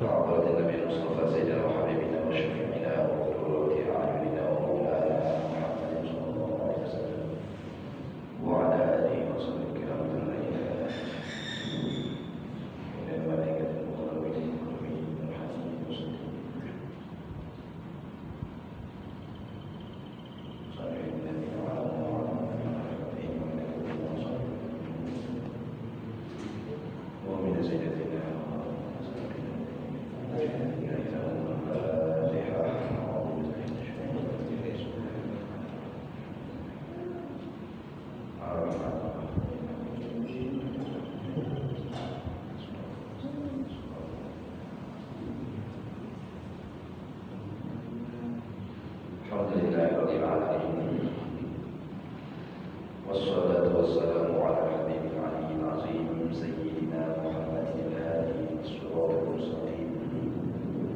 وعبرة النبي المصطفى سيدنا وحبيبنا وشفيعنا وقرة أعيننا ومولانا محمد صلى الله عليه وسلم وعلى آله وصحبه الكرام أجمعين من الملائكة المقربين المكرمين والحسن المسلمين صالحين الذين علموا ومن سيدتنا Alhamdulillah rabbil alamin. Wassalatu wassalamu ala habibina aliyyil azim sayyidina Muhammadin al-hadi as-siratal mustaqim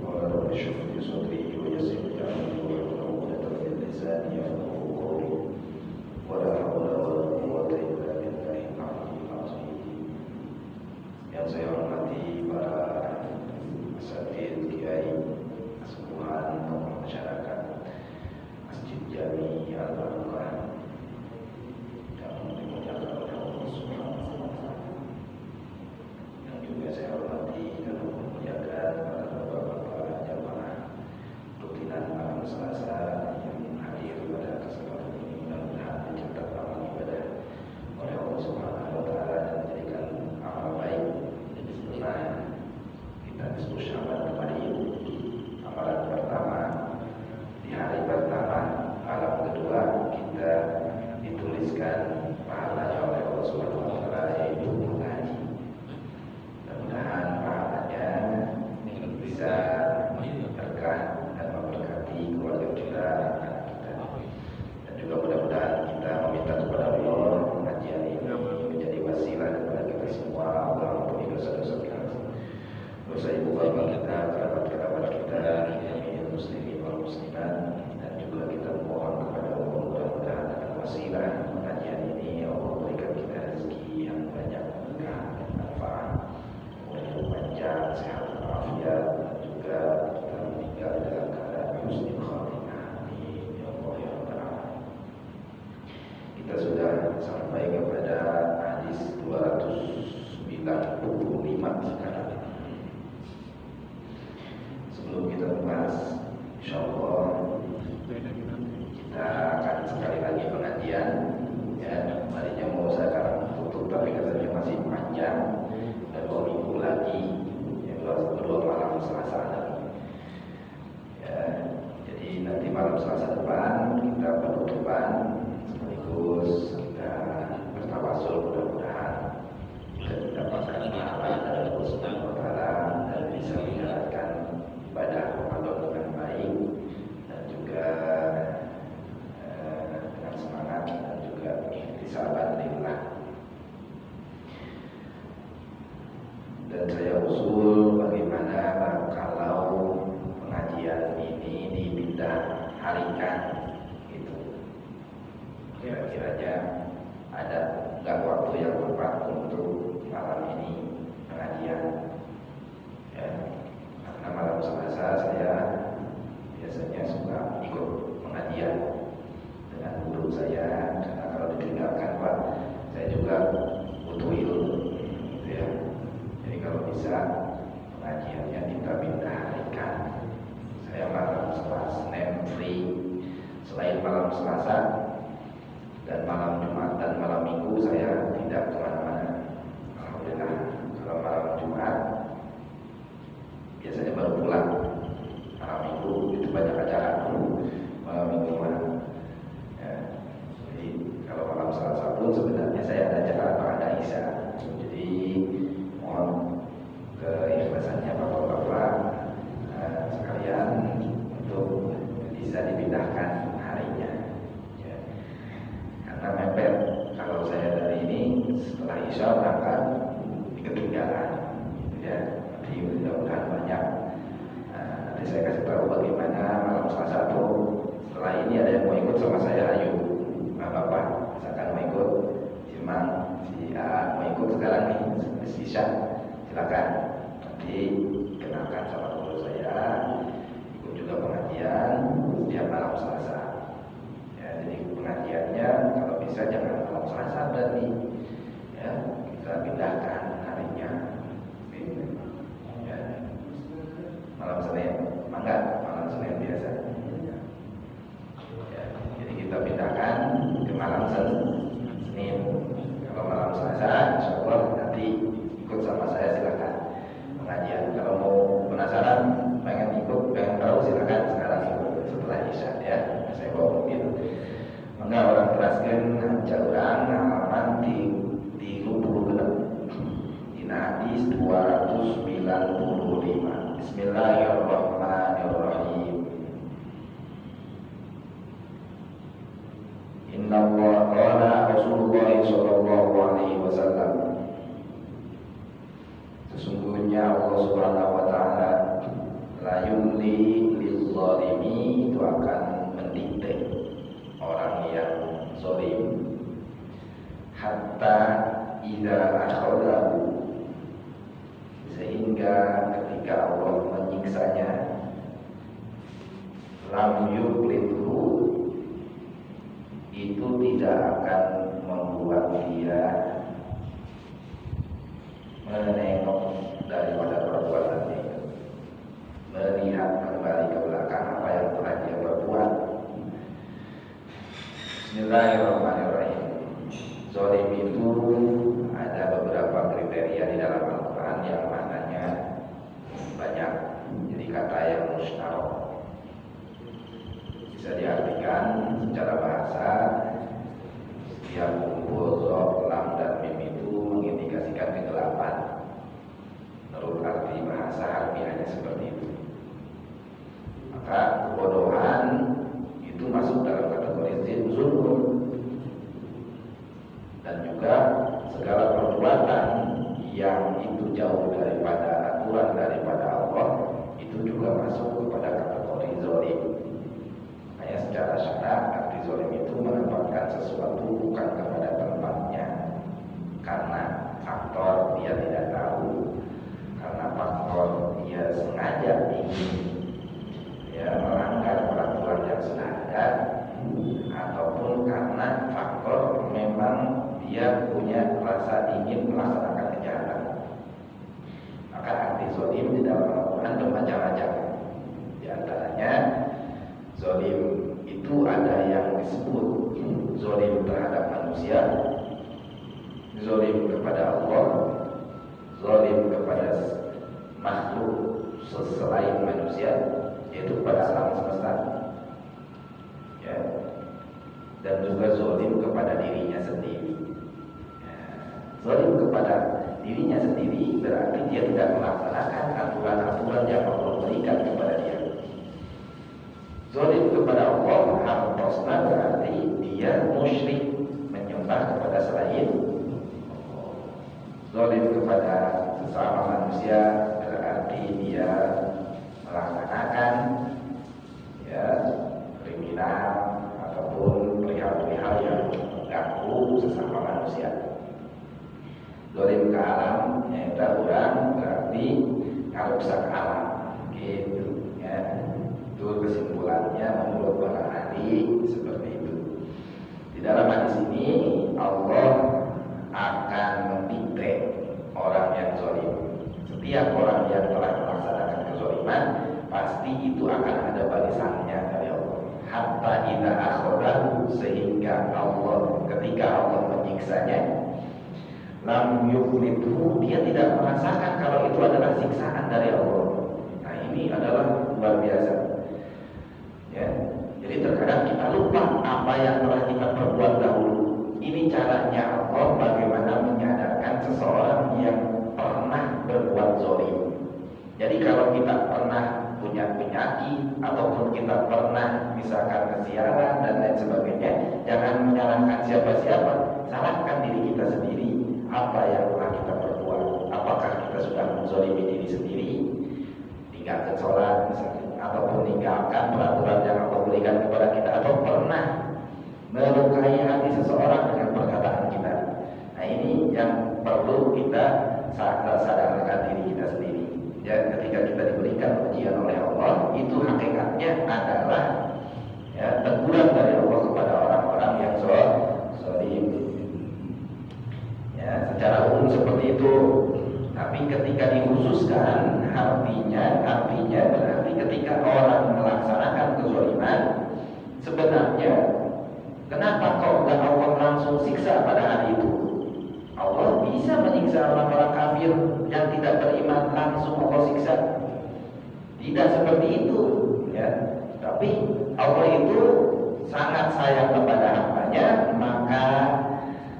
wa ala rabbi shrah li sadri wa yassir li amri wahlul 'uqdatam min lisani yafqahu qawli wa la hawla wa la quwwata illa billahil 'aliyyil 'azim. Yang saya hormati para asatidz, kiai, sepuhan, tokoh masyarakat Masjid Jami Al-Barokah yang dimuliakan oleh Allah Subhanahu wa Ta'ala. Yang juga saya hormati dan memuliakan para bapak-bapak jamaah rutinan malam Selasa yang hadir pada kesempatan ini, mudah-mudahan dicatat amal ibadah oleh Allah Subhanahu wa Ta'ala dan menjadikan amal baik jadi sunnah kita disebut syahadat kembali. Amalan pertama di hari pertama, malam kedua kita dituliskan pahalanya oleh Allah Subhanahu wa Ta'ala, yaitu mengaji. Mudah-mudahan pahalanya bisa berkah dan memberkati keluarga kita, anak kita. Dan juga mudah-mudahan kita meminta kepada Allah pengajian ini menjadi wasilah kepada kita semua, Allah ampuni dosa-dosa kita, dosa ibu bapak kita, kerabat-kerabat kita, muslimin wal muslimat, dan juga kita mohon kepada Allah mudah-mudahan dengan wasilah pengajian ini Allah berikan kita rezeki yang banyak, berkah dan manfaat, umur panjang, sehat walafiat, dan juga kita meninggal dalam keadaan husnul khatimah. Amin ya Allah ya Rabbal alamin. Kita sudah sampai kepada hadis 295 sekarang. Sebelum kita membahas, insyaallah kita akan sekali lagi pengajian. Ya, kemarinnya mau sekarang tutup, tapi katanya masih panjang, dan 2 minggu lagi, ya, dua malam Selasa lagi. Ya, jadi nanti malam Selasa depan kita penutupan sekaligus kita bertawasul, mudah-mudahan kita mendapatkan pahala dari Allah Subhanahu wa Ta'ala dan bisa menjalankan ibadah Ramadan dengan baik dan juga dengan semangat dan juga ihtisaban lillah. Dan saya usul bagaimana kalau pengajian ini dipindah harikan gitu. Kira-kiranya ada nggak waktu yang tepat untuk malam ini pengajian? Ya. Karena malam Selasa saya biasanya suka ikut pengajian dengan guru saya, karena kalau ditinggalkan Pak, saya juga butuh ilmu gitu ya. Jadi kalau bisa pengajiannya kita pindah harikan. Saya malam Selasa, Senin free. Selain malam Selasa dan malam Jumat dan malam Minggu saya tidak kemana-mana. Alhamdulillah. Kalau malam Jumat biasanya baru pulang. Malam Minggu itu banyak acara. Malam Minggu ya. Jadi kalau malam Selasa pun sebenarnya saya ada acara pada Isya. Jadi mohon keikhlasannya bapak-bapak sekalian untuk bisa dipindahkan harinya. Ya. Karena mepet, kalau saya dari ini setelah Isya berangkat ketinggalan, gitu ya. Jadi mudah-mudahan banyak. Nanti saya kasih tahu bagaimana malam Selasa atau setelah ini ada yang mau ikut sama saya, ayo bapak, misalkan mau ikut si Mang, si A mau ikut sekarang nih, si Isya, silakan. Nanti kenalkan sama Kalau mau penasaran, pengen ikut, pengen tahu silakan sekarang ikut setelah Isya ya. Saya bawa mobil. Maka orang teraskan jalurang halaman di 36 di hadis 295. Bismillahirrahmanirrahim. Inna Allah qala Rasulullah sallallahu alaihi wasallam. Sesungguhnya Allah Subhanahu wa taala la yumli lil-zalimi, itu akan mendikte orang yang zalim hatta idza akhadahu, sehingga ketika Allah menyiksanya, lam yuqlidhu, itu tidak akan membuat dia menengok daripada perbuatannya, melihat kembali ke belakang apa yang telah dia perbuat. Bismillahirrahmanirrahim. Zalim itu ada beberapa kriteria di dalam Al-Quran yang maknanya banyak. Jadi kata yang musyarak bisa diartikan secara bahasa, setiap kumpul dha, lam dan mim itu mengindikasikan kegelapan. Menurut arti bahasa harfiahnya seperti itu. Maka kebodohan itu masuk dalam kategori zulm, dan juga segala perbuatan yang itu jauh daripada aturan daripada Allah itu juga masuk kepada kategori zalim. Makanya secara syarah arti zalim itu menempatkan sesuatu bukan kepada tempatnya karena faktor dia tidak tahu, karena faktor dia sengaja ingin melanggar peraturan yang sudah ada, ataupun karena faktor memang dia punya rasa ingin melaksanakan kejahatan. Maka arti zalim di dalam Al-Quran bermacam-macam. Di antaranya zalim itu ada yang disebut zalim terhadap manusia, zalim kepada Allah, zalim kepada makhluk selain manusia, yaitu kepada alam semesta, ya, dan juga zalim kepada dirinya sendiri. Zalim kepada dirinya sendiri berarti dia tidak melaksanakan aturan-aturan yang Allah berikan kepada dia. Zalim kepada Allah hartosna berarti dia musyrik, menyembah kepada selain Allah. Zalim kepada sesama manusia berarti dia melaksanakan kriminal ataupun perihal-perihal yang mengganggu sesama manusia. Zalim ke alam, nyata orang berarti ngarusak alam, gitu ya. Itu kesimpulannya menurut para ahli seperti itu. Di dalam hadis ini Allah akan mendikte orang yang zalim. Setiap orang yang telah melaksanakan kezaliman pasti itu akan ada balasannya dari Allah. Hatta idza akhadahu, sehingga Allah ketika Allah menyiksanya, lam yuqlidhu, dia tidak merasakan kalau itu adalah siksaan dari Allah. Nah, ini adalah luar biasa. Ya, jadi terkadang kita lupa apa yang telah kita perbuat dahulu. Ini caranya Allah bagaimana menyadarkan seseorang yang pernah berbuat zalim. Jadi kalau kita pernah punya penyakit ataupun kita pernah misalkan kesialan dan lain sebagainya, jangan menyalahkan siapa-siapa, salahkan diri kita sendiri. Apa yang telah kita perbuat? Apakah kita sudah menzalimi diri sendiri, tinggalkan sholat misalnya, ataupun tinggalkan peraturan yang Allah berikan kepada kita, atau pernah melukai hati seseorang dengan perkataan kita? Nah, ini yang perlu kita sadarkan diri kita sendiri. Ya, ketika kita diberikan ujian oleh Allah, itu hakikatnya adalah teguran dari Allah kepada orang-orang yang zalim. Ya, secara umum seperti itu. Tapi ketika dikhususkan, artinya berarti ketika orang melaksanakan kezaliman, sebenarnya kenapa kok nggak Allah langsung siksa pada hari itu? Allah bisa menyiksa orang-orang kafir yang tidak beriman, langsung Allah siksa. Tidak seperti itu, ya. Tapi Allah itu sangat sayang kepada hambanya, maka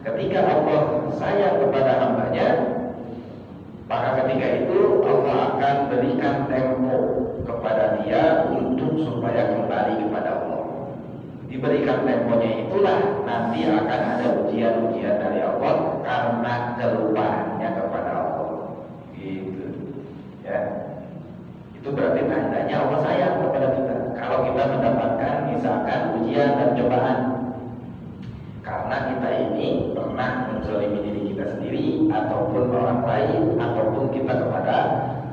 ketika Allah sayang kepada hambanya, maka ketika itu Allah akan berikan tempo kepada dia untuk supaya kembali kepada Allah. Diberikan temponya itulah nanti akan ada ujian-ujian dari Allah karena keluarnya kepada Allah. Gitu. Ya. Itu berarti tandanya Allah sayang kepada kita. Kalau kita mendapatkan misalkan ujian dan cobaan, karena kita ini pernah menzalimi diri kita sendiri ataupun orang lain ataupun kita kepada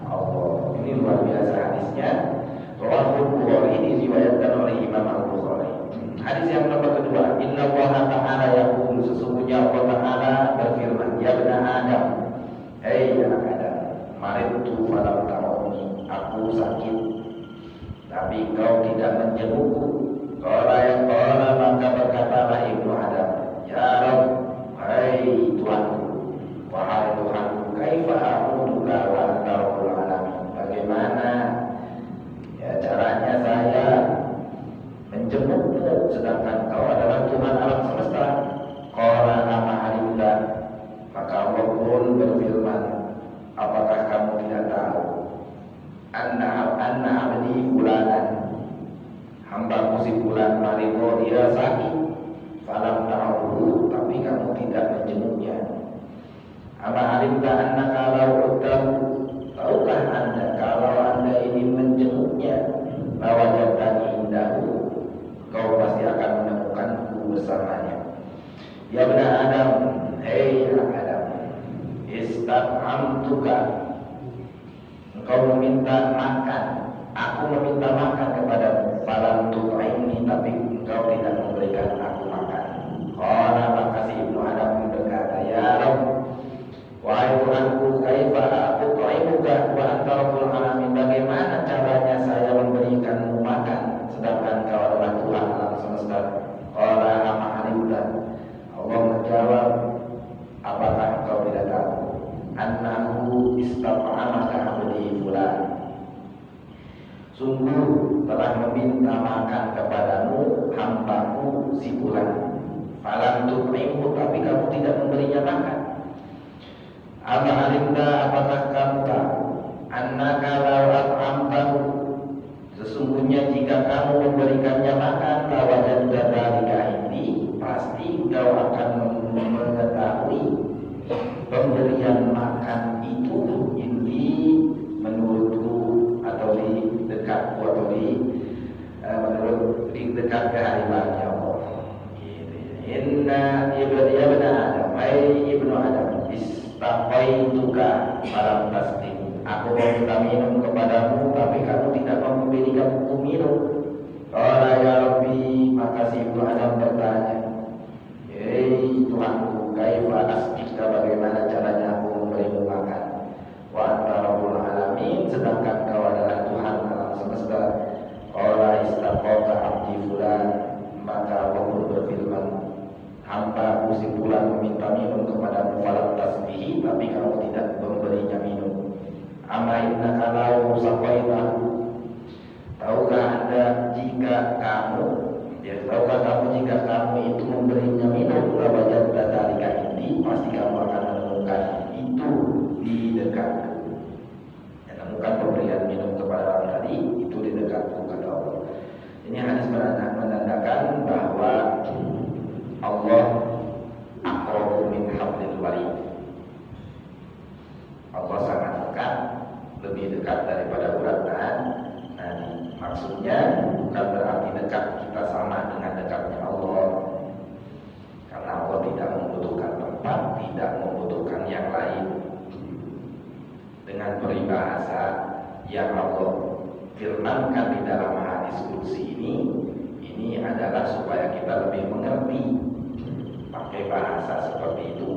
Allah. Ini luar biasa hadisnya. Rawahul Bukhari, diriwayatkan oleh Imam Al-Bukhari. Hadis yang nomor kedua, Inna Allah Ta'ala yaqul, sesungguhnya Allah Ta'ala berfirman, ya bani Adam, hei anak Adam, maridtu falam ta'udni, aku sakit tapi kau tidak menjengukku. Qala maka berkatalah ibnu Adam, ya Rabb, hai Tuhanku, wahai Tuhanku, kaifa a'uduka wa anta rabbul alamin, bagaimana ya caranya saya menjengukmu sedangkan kau adalah Tuhan alam semesta. Qala ama alimta, maka Allah pun berfirman, apakah kamu tidak tahu anna abdi fulanan, hamba si fulan marido, dia sakit, falam ta'udu, tapi kamu tidak menjenguknya. Ama alimta anna kalau tahukah anda kalau anda ini menjenguknya, lawajadani indahu, kau pasti akan menemukanku bersamanya. Ya bani Adam, hei anak Adam, istam'amtuka, engkau meminta makan, aku meminta makan kepadamu, falam tut'imni, tapi engkau tidak memberikan aku makan. Qala maka si ibnu Adam berkata, ya Rabb, wahai Tuhanku, kaifa tut'imuka wa anta rabbul alamin, bagaimana caranya saya memberikanmu makan sedangkan kau adalah Tuhan alam semesta. Qala ama alimta, Allah menjawab, apakah engkau tidak tahu annahu istaf'amaka abdi fulan, sungguh telah meminta makan kepadamu hambaku si fulan, falam tut'imhu, tapi kamu tidak memberinya makan. Ama alimta, apakah kamu tahu annaka law at'amtahu, sesungguhnya jika kamu memberikannya makan, lawajadta dzalika indi, pasti kau akan mengetahui pemberian makan itu indi menurutku atau di dekatku atau menurut di dekat kehadiran Allah. Inna ibadiya bani Adam, hai ibnu Adam, istaqaituka falam tasqini, aku meminta minum kepadamu tapi kamu tidak memberikanku minum. Qala ya Rabbi, maka si ibnu Adam bertanya, hei Tuhanku, kaifa asqika, bagaimana caranya aku memberimu makan, wa anta rabbul alamin, sedangkan kau adalah Tuhan alam semesta. Qala istaqata abdi fulan, maka Allah pun berfirman, hamba aku si fulan meminta minum kepadamu, falam tasbihi, tapi kamu tidak memberinya minum. Ama innaka law saqaitahu, tahukah anda jika kamu, tahukah kamu jika kamu itu memberinya minum, lawajadta dzalika indi, pasti kamu akan menemukan itu di dekatku. Menemukan pemberian minum kepada orang tadi itu di dekatku, kata Allah. Ini hadis menandakan bahwa Allah aqrabu min hablil warid. Allah sangat dekat, lebih dekat daripada urat nadi. Maksudnya bukan berarti dekat kita sama dengan dekatnya Allah, karena Allah tidak membutuhkan tempat, tidak membutuhkan yang lain. Dengan peribahasa yang Allah firmankan di dalam hadis qudsi ini adalah supaya kita lebih mengerti, pakai bahasa seperti itu.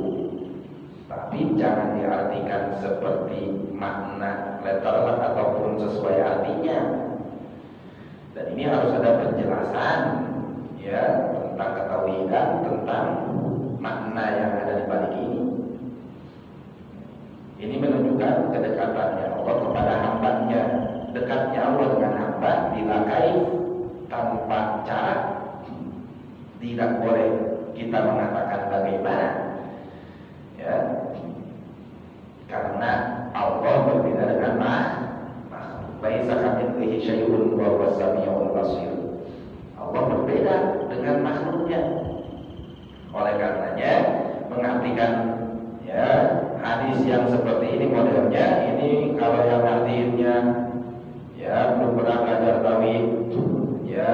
Tapi jangan diartikan seperti makna letterlet ataupun sesuai artinya. Dan ini harus ada penjelasan ya tentang ketauhidan, tentang makna yang ada di balik ini. Ini menunjukkan kedekatannya Allah kepada hambanya. Dekatnya tanpa cara. Tidak boleh kita mengatakan bagaimana, ya, karena Allah berbeda dengan makhluk. Laisa kamitslihi syai'un wa huwas samiul basir. Allah berbeda dengan makhluknya. Oleh karenanya mengartikan, ya, hadis yang seperti ini modelnya, ini kalau yang artinya, ya, belum pernah belajar tauhid, ya,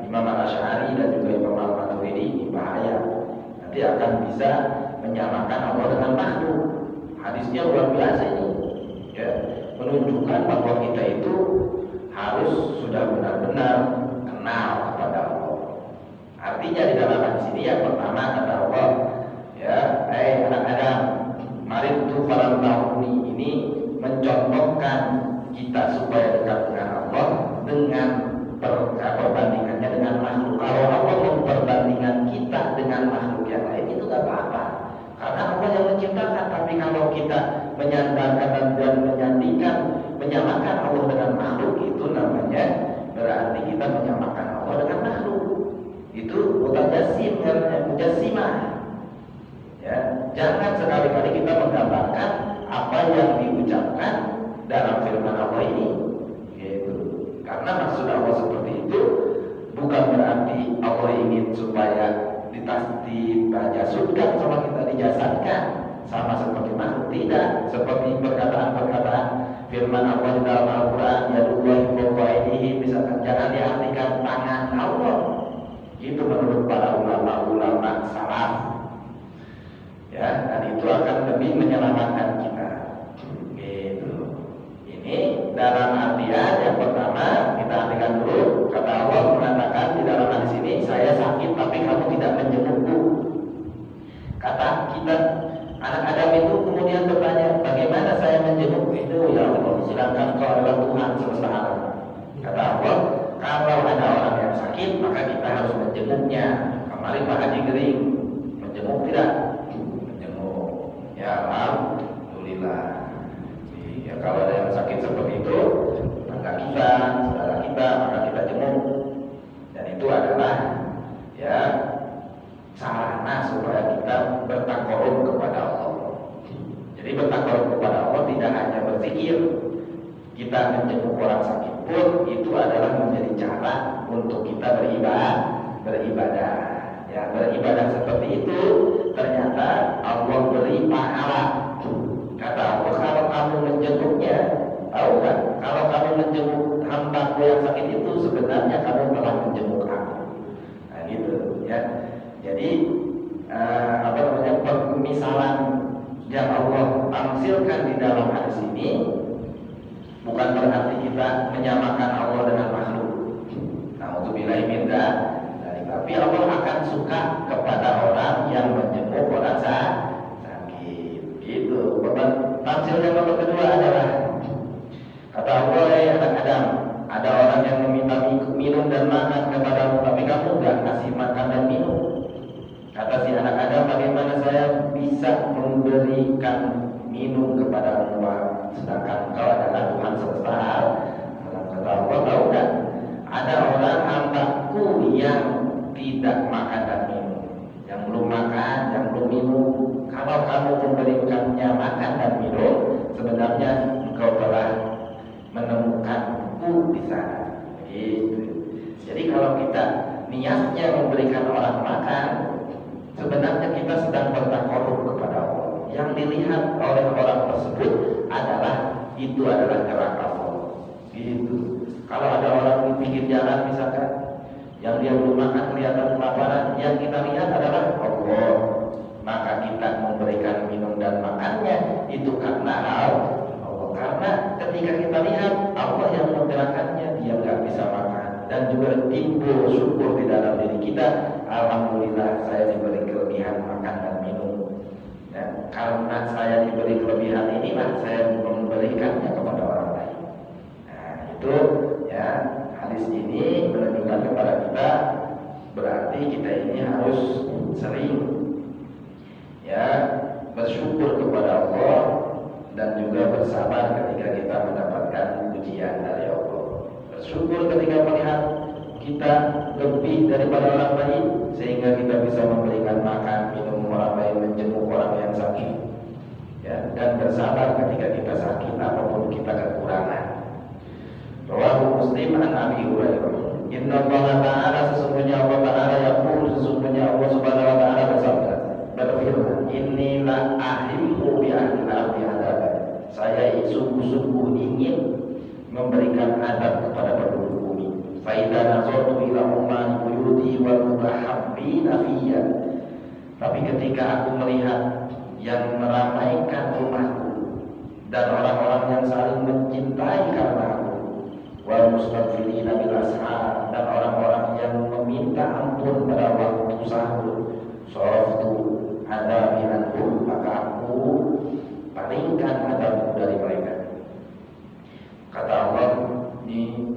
Imam Al-Asy'ari dan juga Imam Al-Maturidi, ini bahaya. Nanti akan bisa menyamakan Allah dengan makhluk. Hadisnya luar biasa ini, ya, menunjukkan bahwa kita itu harus sudah benar-benar kenal kepada Allah. Artinya di dalam hadis ini yang pertama kata Allah, ya, anak Adam, mari tu falam tahuni, ini mencontohkan kita supaya dekat dengan Allah dengan perbandingannya dengan makhluk. Kalau Allah memperbandingkan kita dengan makhluk yang lain itu gak apa-apa, karena Allah yang menciptakan. Tapi kalau kita menyandarkan dan menyamakan Allah dengan makhluk, itu namanya berarti kita menyamakan Allah dengan makhluk. Itu mujassimah. Ya, jangan sekali-kali kita menggambarkan apa yang diucapkan dalam firman Allah ini, gitu. Karena maksud Allah seperti itu bukan berarti Allah ingin supaya dijasutkan sama kita, dijasadkan sama seperti makhluk. Tidak, seperti perkataan-perkataan firman Allah di dalam Al-Quran, yadullahi fawqa aydihi, misalkan, jangan diartikan tangan Allah. Itu menurut para ulama salaf, ya, dan itu akan lebih menyelamatkan kita, gitu. Ini dalam artian yang pertama kita artikan dulu. Kata Allah mengatakan di dalam hadis ini, saya sakit tapi kamu tidak menjengukku. Kata kita, anak Adam itu kemudian bertanya, bagaimana saya menjenguk itu? Ya Allah, silakan, kau adalah Tuhan semesta alam. Kata Allah, kalau ada orang yang sakit maka kita harus menjenguknya. Kemarin Pak Haji Gering menjenguk tidak? Menjenguk. Ya, alhamdulillah. Ya, kalau ada yang sakit seperti itu, maka kita, saudara kita, maka kita jenguk. Dan itu adalah, ya, sarana supaya kita bertakarub kepada Allah. Jadi bertakarub kepada Allah tidak hanya berzikir. Kita menjenguk orang sakit pun itu adalah menjadi cara untuk kita beribadah. Ya, beribadah seperti itu ternyata Allah beri pahala. Kata Allah, kalau kamu menjenguknya, tahu kan? Kalau kamu menjenguk hambaku yang sakit itu, sebenarnya kamu telah menjenguk aku. Nah, gitu, ya. Jadi pemisalan yang Allah tampilkan di dalam hadis ini bukan berarti kita menyamakan Allah dengan makhluk. Nah, untuk billahi min dzalik, tapi Allah akan suka kepada orang yang menjenguk orang sakit. Gitu. Tafsir yang nomor kedua adalah, kata Allah, anak Adam, ada orang yang meminta minum dan makan kepadamu, tapi kamu enggak kasih makan dan minum. Kata si anak Adam, bagaimana saya bisa memberikan minum kepada Allah sedangkan engkau adalah Tuhan semesta alam? Kata Allah, tahu kan? Ada orang hambaku yang tidak makan dan minum, yang belum makan, yang belum minum. Kalau kamu memberikannya makan dan minum, sebenarnya engkau telah menemukanku di sana. Gitu. Jadi kalau kita niatnya memberikan orang makan, sebenarnya kita sedang bertakarub kepada Allah. Yang dilihat oleh orang tersebut itu adalah gerak Allah. Gitu. Kalau ada orang di pinggir jalan misalkan, yang dia belum makan kelihatan kelaparan, yang kita lihat adalah Allah, maka kita memberikan minum dan makannya itu karena Allah. Karena ketika kita lihat Allah yang menggerakkannya, dia nggak bisa makan, dan juga timbul syukur di dalam diri kita. Alhamdulillah saya diberi kelebihan makan dan minum, dan karena saya diberi kelebihan inilah saya memberikannya kepada orang lain. Nah, itu ya, hadis ini menunjukkan kepada kita berarti kita ini harus sering ya bersyukur kepada Allah dan juga bersabar ketika kita mendapatkan ujian dari Allah. Bersyukur ketika melihat kita lebih daripada orang lain, sehingga kita bisa memberikan makan, minum orang lain, menjenguk orang yang sakit, ya, dan bersabar ketika kita sakit apapun kita kekurangan. Rawahu Muslim an Abi Hurairah. Inna Allah Ta'ala, sesungguhnya Allah Ta'ala yaqul, sesungguhnya Allah Subhanahu wa Ta'ala bersabda, berfirman, inni la ahibbu bi ahli al-ardi adaban. Saya sungguh-sungguh ingin memberikan adab kepada penduduk bumi. Fa idza nazartu ila umman buyuti wal mutahabbina fiyya. Tapi ketika aku melihat yang meramaikan rumahku dan orang-orang yang saling mencintai karena aku, wal mustaghfirina bil ashar, dan orang-orang yang meminta ampun pada waktu sahur, saraftu adabi anhum, maka aku palingkan adabku dari mereka. Kata Allah, ini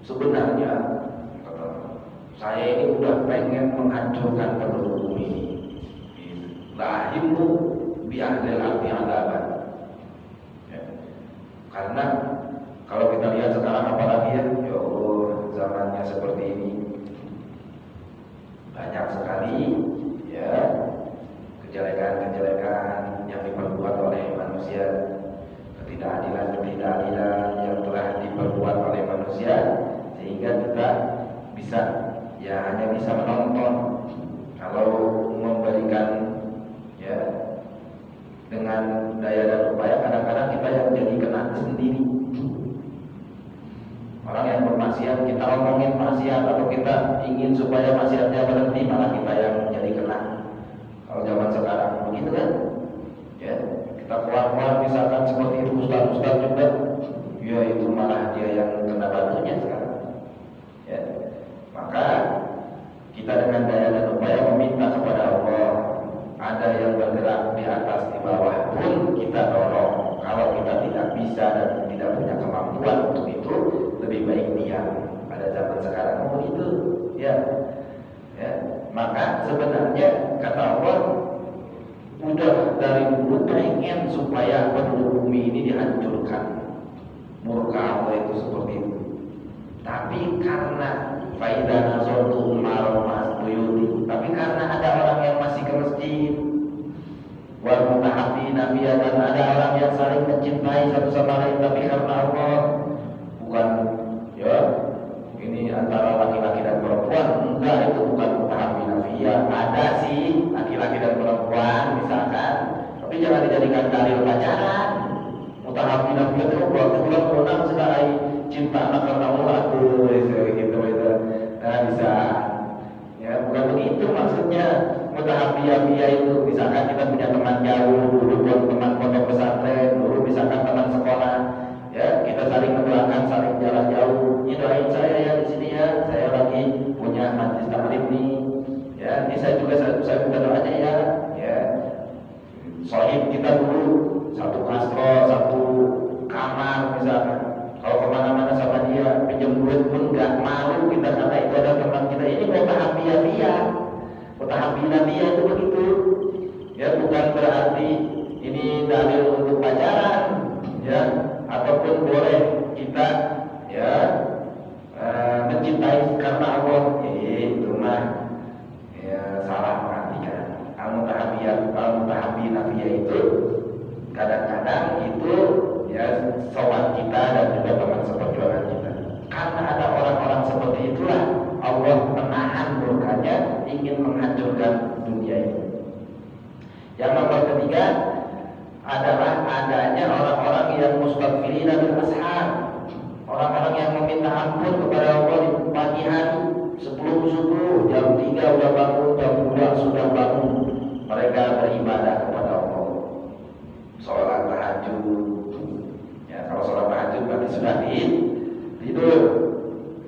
sebenarnya kata saya ini udah pengen menghancurkan penduduk bumi ini. Lahimmu bi ahlil ardi adaban. Ya. Karena kalau kita lihat sekarang apalagi ya Allah, zamannya seperti ini banyak sekali ya kejelekan-kejelekan yang diperbuat oleh manusia, ketidakadilan yang telah diperbuat oleh manusia, sehingga kita bisa ya hanya bisa menonton. Kalau memberikan ya dengan daya dan upaya, kadang-kadang kita yang jadi kena sendiri. Orang yang bermaksiat, kita omongin maksiat atau kita ingin supaya maksiatnya berhenti, malah kita yang jadi kena. Kalau zaman sekarang begitu kan, ya kita keluar-keluar misalkan seperti itu, ustaz-ustaz juga, ya itu malah dia yang kena batunya sekarang. Ya, maka kita dengan daya dan upaya meminta kepada Allah. Ada yang bergerak di atas di bawah pun kita dorong. Kalau kita tidak bisa dan tidak punya kemampuan untuk itu, lebih baik diam. Pada zaman sekarang begitu, ya. Maka sebenarnya kata Allah, udah dari dulu pengen supaya penduduk bumi ini dihancurkan. Murka Allah itu seperti itu. Tapi karena faidah nazartu umar buyuti, tapi karena ada orang yang masih ke masjid, wal mutahabbina fiyya, dan ada orang yang saling mencintai satu sama lain, tapi karena Allah, bukan ya ini antara laki-laki dan perempuan, enggak, itu bukan mutahabbina fiyya. Ada sih laki-laki dan perempuan misalkan, tapi jangan dijadikan dalil pacaran. Mutahabbina fiyya itu bulan pulang sekali cinta anak karena Allah tuh gitu. Nah, bisa ya, bukan begitu maksudnya. Mutahabbiyah itu misalkan kita punya teman jauh dulu, teman pondok pesantren dulu, misalkan teman sekolah, ya kita saling mendoakan, saling jalan jauh. Ini doain saya ya di sini ya, saya lagi punya majlis taklim nih, ya ini saya juga saya minta doanya ya. Sohib kita dulu satu kasro, satu kamar misalkan. Kalau kemana-mana sama dia, pinjam duit pun nggak malu kita, karena itu ada teman kita. Ini mutahabbiyah. Mutahabbiyah itu begitu. Ya, bukan berarti ini dalil untuk pacaran, ya, ataupun boleh kita ya mencintai karena Allah. Itu mah ya salah mengartikan. Al-mutahabbiyah itu kadang-kadang itu ya sobat kita dan juga teman seperjuangan kita. Karena ada orang-orang seperti itulah Allah menahan murkanya, ingin menghancurkan dunia ini. Yang nomor ketiga adalah adanya orang-orang yang mustaghfirina bil ashar, orang-orang yang meminta ampun kepada Allah di pagi hari, sebelum subuh, jam 3 udah bangun, jam 2 sudah bangun, mereka beribadah kepada Allah, sholat tahajud. Kalau sholat tahajud berarti sudah tidur,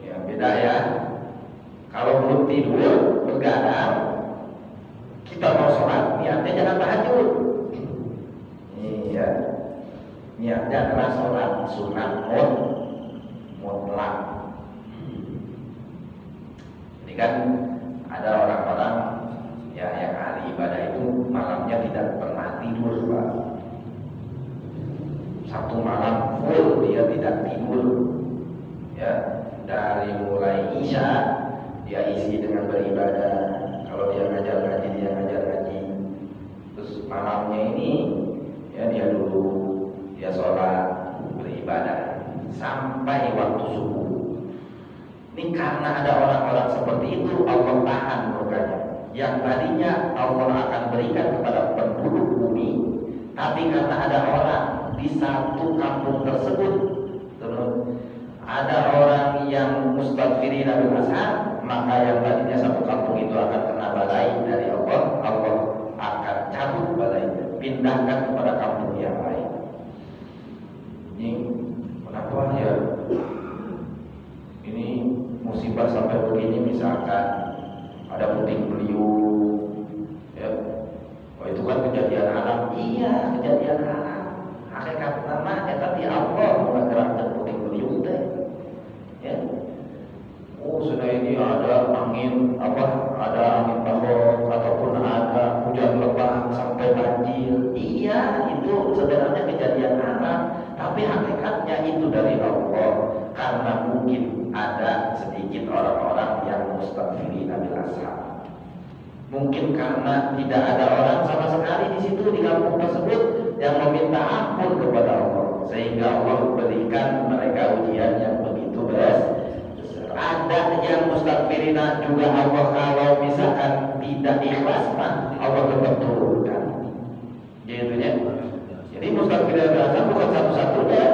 ya beda ya. Kalau belum tidur, begadang, kita mau sholat, niatnya jangan tahajud. Iya, niatnya adalah sholat sunat mutlak. Jadi kan ada orang-orang ya yang ahli ibadah itu malamnya tidak pernah tidur, Pak. Satu malam full dia tidak tidur, ya dari mulai Isya dia isi dengan beribadah. Kalau dia ngajar ngaji, dia ngajar ngaji. Terus malamnya ini ya dia dulu dia sholat beribadah sampai waktu subuh. Ini karena ada orang-orang seperti itu Allah tahan murkanya. Yang tadinya Allah akan berikan kepada penduduk bumi, tapi karena ada orang di satu kampung tersebut, ada orang yang mustaghfirin bil ashar, maka yang tadinya satu kampung itu akan kena balai dari Allah. Allah akan cabut balainya, pindahkan kepada kampung yang lain. Ini kenapa ya? Ini musibah sampai begini, misalkan ada puting beliung, ya, oh itu kan kejadian alam. Iya, kejadian alam. Hakikat namanya tapi Allah menggerakkan puting beliung teh, ya. Oh sudah ini ada angin ada angin bagong ataupun ada hujan lebat sampai banjir. Iya, itu sebenarnya kejadian alam, tapi hakikatnya itu dari Allah. Karena mungkin ada sedikit orang-orang yang mustaghfirin bil ashar. Mungkin karena tidak ada orang sama sekali di situ di kampung tersebut yang meminta ampun kepada Allah, sehingga Allah berikan mereka ujian yang begitu besar. Ada yang mustaghfirin juga Allah kalau misalkan tidak ikhlas, Allah tetap turunkan. Gitu ya. Jadi mustaghfirin bil ashar bukan satu-satunya.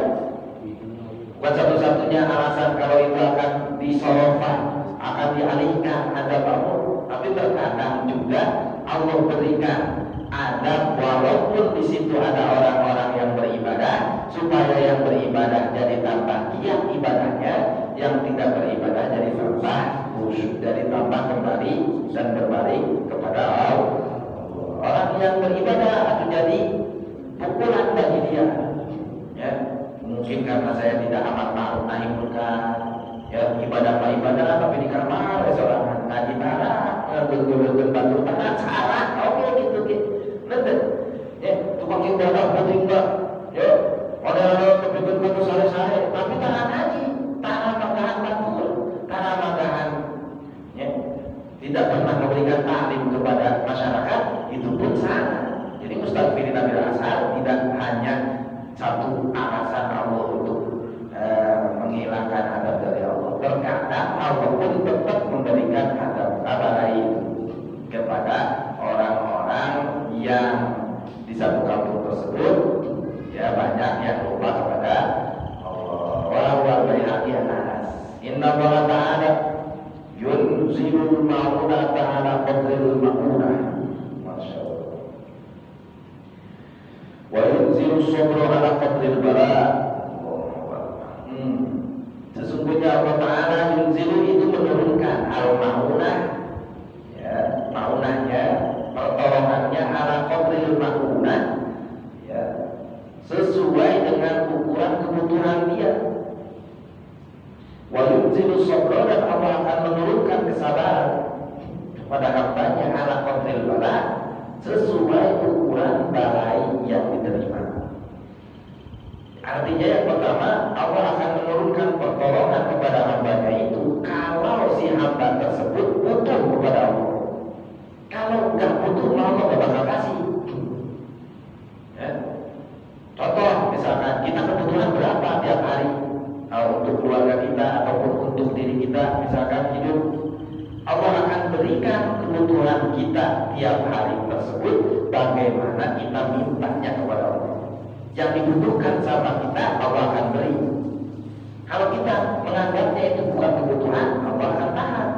Bukan satu-satunya alasan kalau itu akan disorofan, akan dialihkan adab Allah. Tapi terkadang juga Allah berikan adab walaupun di situ ada orang-orang yang beribadah, supaya yang beribadah jadi tambah giat ibadahnya, yang tidak beribadah jadi tambah khusyuk, jadi tambah kembali dan berbalik kepada Allah. Orang yang beribadah akan jadi pukulan bagi dia. Ya. Mungkin karena saya tidak amat ma'ruf nahi munkar, ya ibadah tapi di kamar seorang ngaji tanah, geul-geul batu tanah salah, oke gitu. Nanti, ya tukang ibadah penting mbak, ya ada kebetulan batu sare-sare, tapi tanah ngaji, tanah magahan batur, tanah magahan, ya tidak pernah memberikan taklim kepada masyarakat, itu pun salah. Jadi mustaghfirin bil ashar tidak hanya satu alasan Allah untuk menghilangkan adab dari Allah. Terkadang Allah pun tetap memberikan adab lain kepada orang-orang yang di satu kampung tersebut, ya banyak yang lupa kepada Allah. Wa baihaqi anas. Inna Allah ta'ala yunzilul ma'una ta'ala qadril ma'una. Wa yunzilu sabra ala qadril bala. Sesungguhnya Allah Ta'ala yunzilu itu menurunkan al-ma'unah, ya, ma'unahnya, pertolongannya ala qadril ma'unah, ya, sesuai dengan ukuran kebutuhan dia. Wa yunzilu sabra, dan Allah akan menurunkan kesabaran kepada hambanya ala qadril bala, sesuai ukuran balai yang diterima. Artinya yang pertama, Allah akan menurunkan pertolongan kepada hambanya itu kalau si hamba tersebut butuh kepada Allah. Kalau nggak butuh, Allah nggak bakal kasih. Ya. Contoh, misalkan kita kebutuhan berapa tiap hari, untuk keluarga kita ataupun untuk diri kita, misalkan hidup, Allah akan berikan kebutuhan kita tiap hari tersebut bagaimana kita mintanya kepada Allah. Yang dibutuhkan sama kita, Allah akan beri. Kalau kita menganggapnya itu bukan kebutuhan, Allah akan tahan.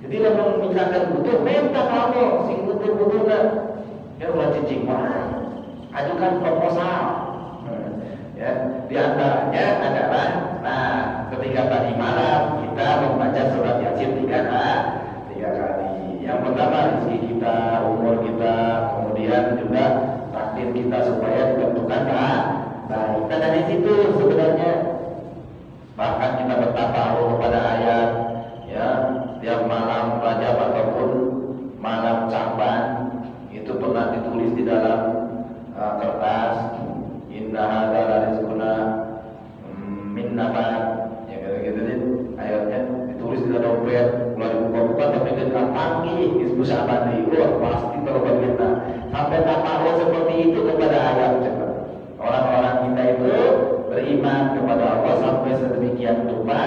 Jadi kalau misalkan butuh, minta ke Allah, sing butuh-butuhnya. Ya ulah cicing, ajukan proposal. Ya, di antaranya adalah, ketika tadi malam kita membaca surat Yasin 3 kali. Yang pertama rezeki kita, umur kita, kemudian juga takdir kita supaya ditentukan baik. Dan dari situ sebenarnya bahkan kita bertafakur kepada ayat, ya setiap malam Rajab ataupun malam Sya'ban itu pernah ditulis di dalam kertas, inna hadza la rizquna min nafat, ya gitu. Syaban pasti terlalu kita sampai tahu seperti itu kepada ayat coba. Orang-orang kita itu beriman kepada Allah sampai sedemikian rupa,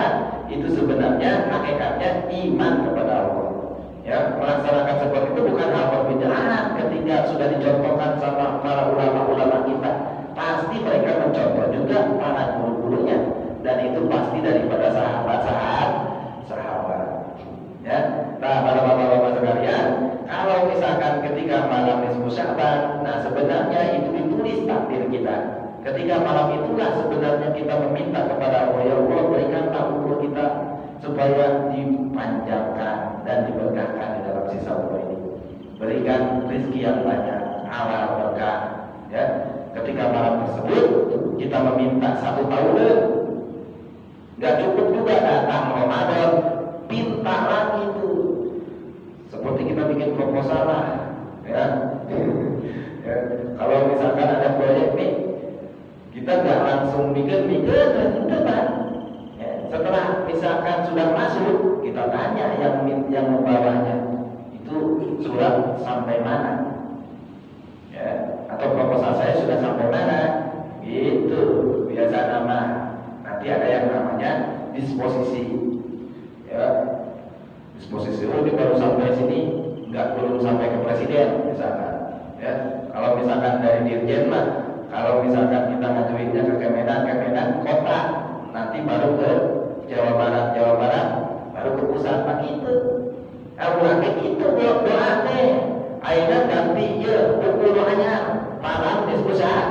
itu sebenarnya hakikatnya iman kepada Allah. Ya, melaksanakan seperti itu bukan hal perbedaan ketika sudah dicontohkan sama para ulama-ulama kita. Pasti mereka mencontoh juga para guru-gurunya, dan itu pasti daripada sahabat. Ya, nah para bapak-bapak sekalian, kalau misalkan ketika malam nisfu Sya'ban, nah sebenarnya itu ditulis takdir kita. Ketika malam itulah sebenarnya kita meminta kepada Allah, ya Allah berikanlah umur kita supaya dipanjangkan dan diberkahkan di dalam sisa umur ini. Berikan rezeki yang banyak, halal berkah. Ya, ketika malam tersebut kita meminta 1 tahun, nggak cukup juga datang Ramadan, pinta lagi itu. Seperti kita bikin proposal lah, ya. Ya, kalau misalkan ada proyek nih, kita nggak langsung bikin depan. Ya, setelah misalkan sudah masuk, kita tanya yang membawanya itu surat sampai mana, ya, atau proposal saya sudah sampai mana, gitu. Biasa nama nanti ada yang namanya disposisi, ya, disposisi. Oh, ini baru sampai sini, belum sampai ke presiden misalkan. Ya, kalau misalkan dari dirjen mah, kalau misalkan kita ngajuinnya ke Kemenak kota, nanti baru ke Jawa Barat, baru ke pusat, begitu. Ulah gitu doa teh. Ayeuna ganti ieu buku doanya malam di pusat.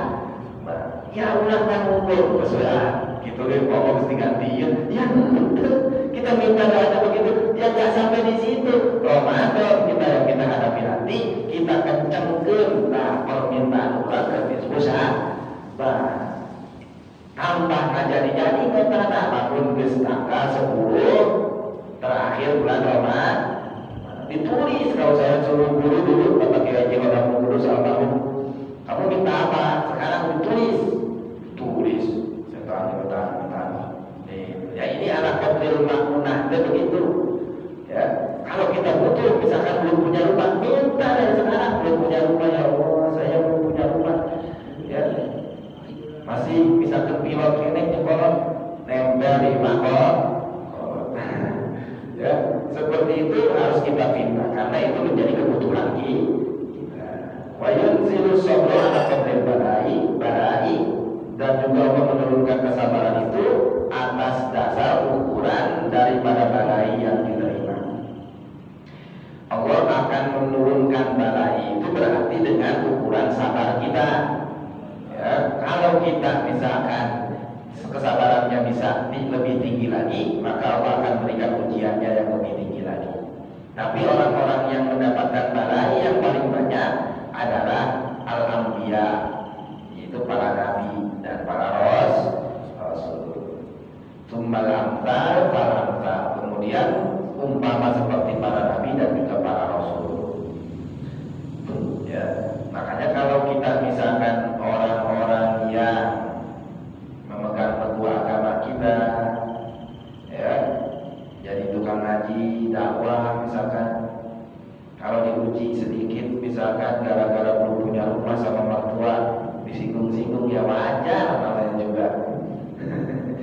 Ya ulah ngumpul pusat. Gitu deh, ngomong mesti ganti ieu. Ya kita minta doa begitu, ya enggak sampai di situ. Ramadan kita hadapi nanti, kita kencengkeun permintaan ulah ke pusat. Tambah jadi betana apapun geus tanggal 10 terakhir bulan Ramadan. Ditulis, kalau saya suruh guru dulu, Bapak Kiai Haji Guru almarhum, kamu minta apa? Sekarang tulis. Setelah ya ini anak kecil makmunah, begitu. Ya, kalau kita butuh, misalkan belum punya rumah, minta dari sekarang. Belum punya rumah, ya Allah, saya belum punya rumah. Ya, masih misalkan pilot ini nyekolot nempel di makot. Ya, seperti itu harus kita minta karena itu menjadi kebutuhan kita. Wa yunzilu sabra ala qadri barai, dan juga Allah menurunkan kesabaran itu atas dasar ukuran daripada balai yang diterima. Allah akan menurunkan balai itu berarti dengan ukuran sabar kita. Ya, kalau kita misalkan kesabarannya bisa lebih tinggi lagi, maka Allah akan berikan ujiannya yang lebih tinggi lagi. Tapi orang-orang yang mendapatkan balai yang paling banyak adalah al-anbiya, yaitu para nabi dan para rasul. Tsummal amsal fal amsal. Kemudian umpama seperti para nabi dan juga para rasul. Ya, makanya kalau kita misalkan orang-orang yang memegang teguh agama kita, ya, jadi tukang ngaji, dakwah misalkan, kalau diuji sedikit misalkan gara-gara belum punya rumah sama mertua disinggung-singgung, ya wajar namanya juga.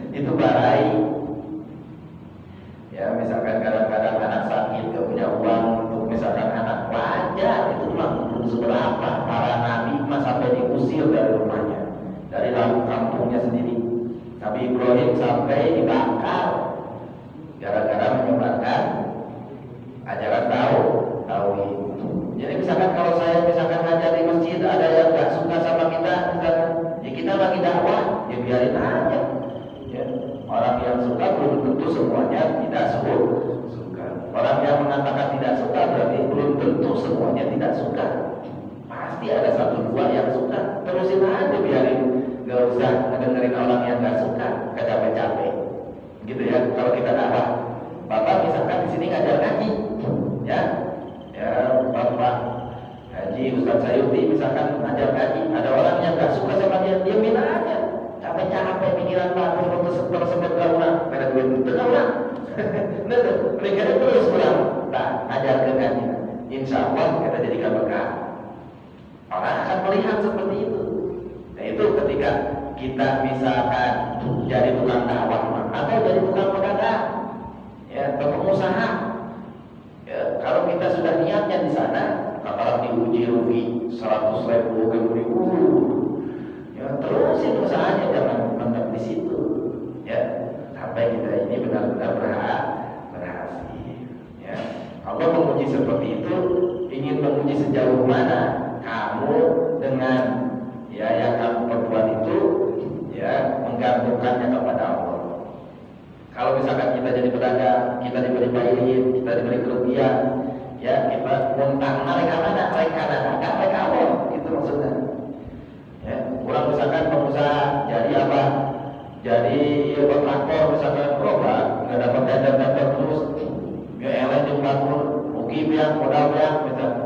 Itu barai. Ya, misalkan kadang-kadang anak sakit gak punya uang untuk misalkan anak, wajar, itu mah belum seberapa. Para nabi mah sampai diusir dari rumahnya, dari kampungnya sendiri. Nabi Ibrahim sampai dibakar gara-gara menyebarkan ajaran tauhid. Jadi misalkan kalau saya ngajar di masjid, ada yang nggak suka sama kita, misalkan, ya kita lagi dakwah, ya biarin aja. Ya, orang yang suka belum tentu semuanya tidak suka. Orang yang mengatakan tidak suka berarti belum tentu semuanya tidak suka. Pasti ada 1-2 yang suka. Terusin aja, biarin. Gak usah ngedengerin orang yang gak suka, gak capek-capek. Gitu ya, kalau kita dakwah. Bapak misalkan di sini ngajar ngaji, ya, Bapak Haji Ustaz Sayuti misalkan ngajar ngaji, ada orang yang gak suka sama dia, diamin aja. Capek-capek pikiran Bapak tersebut gak ulang, pada duit itu gak ulang. Mereka terus ulang, tak ngajar ke ngaji. insya Allah kita jadikan berkah. Orang akan melihat seperti itu. Nah itu ketika kita misalkan jadi tukang dakwah atau jadi tukang pedagang, ya, atau pengusaha. Ya, kalau kita sudah niatnya di sana, kalau diuji rugi 100.000 ribu, ya terusin usahanya, jangan mentok di situ. Ya, sampai kita ini benar-benar berhasil. Ya, Allah menguji seperti itu, ingin menguji sejauh mana kamu dengan ya yang kamu perbuat itu, ya menggantungkannya kepada Allah. Kalau misalkan kita jadi pedagang, kita diberi bayarin, kita diberi kerugian, ya kita muntah mereka mana, mereka Allah, itu maksudnya. Ya, kurang misalkan pengusaha jadi apa? Jadi kontraktor misalkan, nggak dapat tender terus, ya LN jumlah rugi biang, modal biang, misalkan.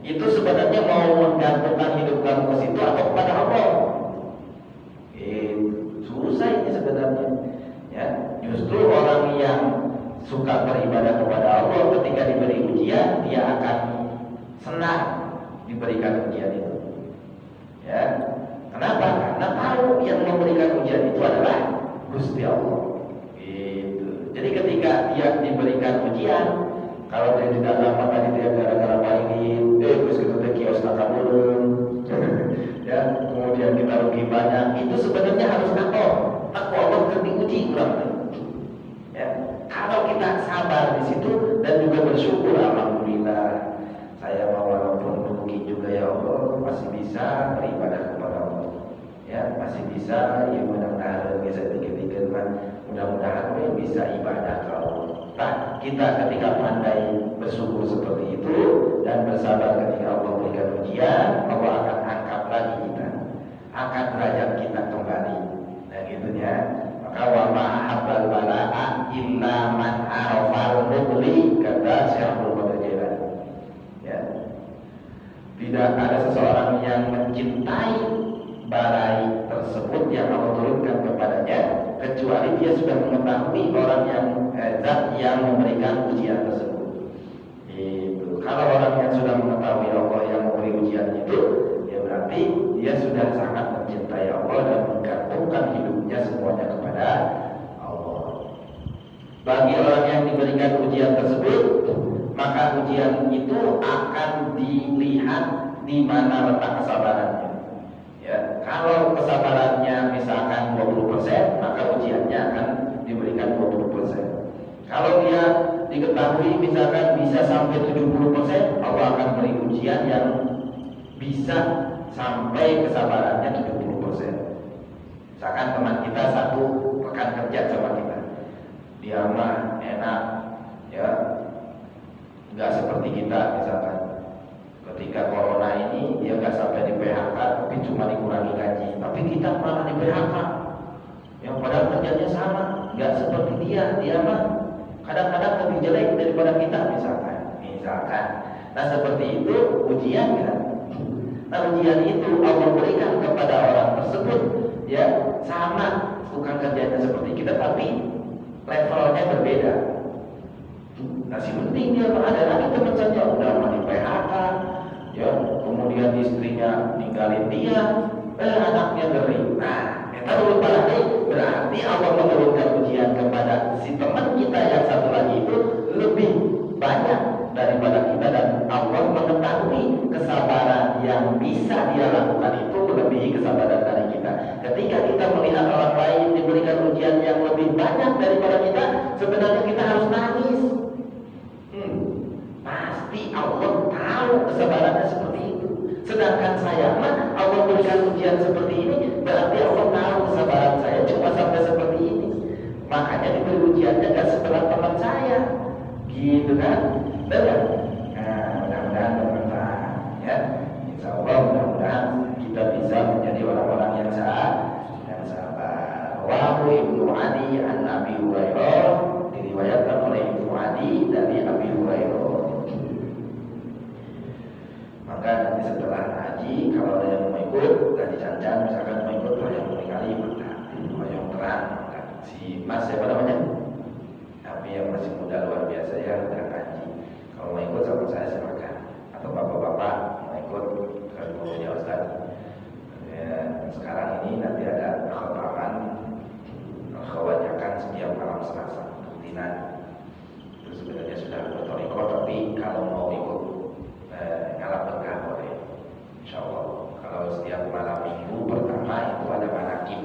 Itu sebenarnya mau menggantungkan hidup kamu ke situ atau kepada Allah? Susah ini sebenarnya. Ya, justru orang yang suka beribadah kepada Allah ketika diberi ujian, dia akan senang diberikan ujian itu. Ya, kenapa? Karena tahu yang memberikan ujian itu adalah Gusti Allah. Gitu. Jadi ketika dia diberikan ujian, kalau dia tidak dapat tadi dia gara-gara mainin, terus kita kios takabulun, ya, kemudian kita rugi banyak, itu sebenarnya harus takut Allah diuji kurang. Ya, kalau kita sabar di situ dan juga bersyukur, alhamdulillah, saya mau walaupun rugi juga ya Allah, masih bisa beribadah kepada Allah. Ya, masih bisa, ya mudah-mudahan bisa dikit-dikit, mudah-mudahan bisa ibadah ke Allah. Nah, kita ketika pandai bersyukur seperti itu dan bersabar ketika Allah berikan ujian, Allah akan angkat lagi kita, angkat derajat kita kembali. Nah, gitunya. Maka wa ma'ahabbal bala'a illa man arafal mubli, kata Syekh Abdul Qadir Jailani. Ya. Tidak ada seseorang yang mencintai balai tersebut yang Allah turunkan kepadanya kecuali dia sudah mengetahui orang yang zat yang memberikan ujian tersebut. Itu. Kalau orang yang sudah mengetahui Allah yang memberi ujian itu, ya berarti dia sudah sangat mencintai Allah dan menggantungkan hidupnya semuanya kepada Allah. Bagi orang yang diberikan ujian tersebut, maka ujian itu akan dilihat di mana letak kesabarannya. Ya, kalau kesabarannya misalkan 20%, maka ujiannya akan diberikan 20%. Kalau dia diketahui misalkan bisa sampai 70%, Allah akan beri ujian yang bisa sampai kesabarannya 70%. Misalkan teman kita satu rekan kerja sama kita, dia mah enak, ya nggak seperti kita misalkan. Ketika corona ini dia nggak sampai di PHK, tapi cuma dikurangi gaji. Tapi kita malah di PHK, yang padahal kerjanya sama, nggak seperti dia mah kadang-kadang lebih jelek daripada kita misalkan. Nah seperti itu ujian kan. Nah ujian itu Allah berikan kepada orang tersebut, ya sama, bukan kerjanya seperti kita, tapi levelnya berbeda. Nah si penting dia ada lagi teman saja udah mau di PHK, ya kemudian istrinya ninggalin dia, anaknya ngeri. Nah kita dulu berarti Allah menurunkan ujian kepada si teman kita yang satu lagi itu lebih banyak daripada kita, dan Allah mengetahui kesabaran yang bisa dia lakukan itu melebihi kesabaran dari kita. Ketika kita melihat orang lain diberikan ujian yang lebih banyak daripada kita, sebenarnya kita harus nangis. Pasti Allah tahu kesabarannya seperti itu. Sedangkan saya mah Allah berikan ujian seperti ini, berarti Allah tahu kesabaran saya cuma sampai seperti ini. Makanya diberi ujiannya gak setelah teman saya, gitu kan? Benar? Nah, mudah-mudahan bermanfaat, ya. Insya Allah mudah-mudahan kita bisa menjadi orang-orang yang sabar. Wa Ibnu Adi an Abi Hurairah, diriwayatkan oleh Ibnu Adi dari Abi Hurairah. Maka nanti setelah haji, kalau ada yang mau ikut, gaji cancan, misalkan mau ikut yang kali yang terang, si Mas siapa namanya? Tapi yang masih muda luar biasa ya, udah haji. Kalau mau ikut sama saya silakan. malam Selasa rutinan. Itu sebenarnya sudah bertoriko, tapi kalau mau ikut ngalap berkah boleh, insya Allah. Kalau setiap malam minggu pertama itu ada manakib